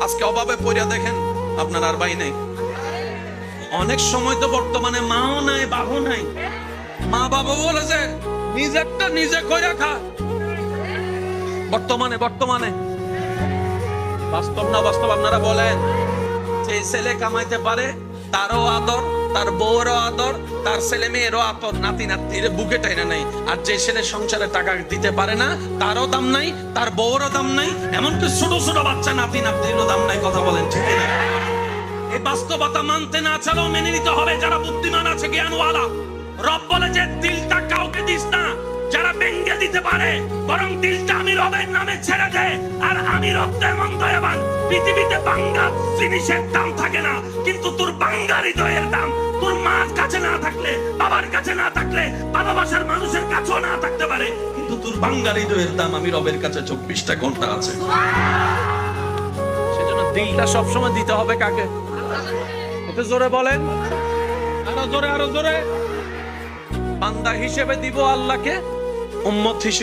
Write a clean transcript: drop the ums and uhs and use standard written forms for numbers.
আজকে অভাবে পড়িয়া দেখেন আপনার আর ভাই নাই। অনেক সময় তো বর্তমানে মাও নাই, বাবু নাই। মা বাবা বলেছে নিজেরটা নিজে কইরা খা। বর্তমানে বাস্তব না বাস্তব আপনারা বলেন। যে ছেলে কামাইতে পারে তারও আদর, তার বউরও আদর, তার ছেলে মেয়েরও আদর, নাতি নাতির বুকে টাইনা নাই। আর যে ছেলে সংসারে টাকা দিতে পারে না তারও দাম নাই, তার বউরও দাম নাই, এমনকি ছোট ছোট বাচ্চা নাতি নাতিরও দাম নাই। কথা বলেন ঠিক না? এই বাস্তবতা মানতে না চালেও মেনে নিতে হবে। যারা বুদ্ধিমান আছে, জ্ঞানওয়ালা, রব বলে যে দিলটা কাউকে দিস না যারা ভেঙে দিতে পারে, বরং দিলটা আমি রবের নামে ছেড়ে দে। আর আমি রব তেমন দয়াবান, পৃথিবীতে বাঙ্গা জিনিসের দাম থাকে না, কিন্তু তোর বাঙ্গা হৃদয়ের দাম তোর মার কাছে না থাকলে, বাবার কাছে না থাকলে, ভালোবাসার মানুষের কাছেও না থাকতে পারে, কিন্তু তোর বাঙ্গা হৃদয়ের দাম আমি রবের কাছে 24টা ঘন্টা আছে। সেজন্য দিলটা সবসময় দিতে হবে কাকে? একটু জোরে বলেন, আরো জোরে, আরো জোরে। বান্দা হিসেবে দিব আল্লাহকে, উম্মত হিসেবে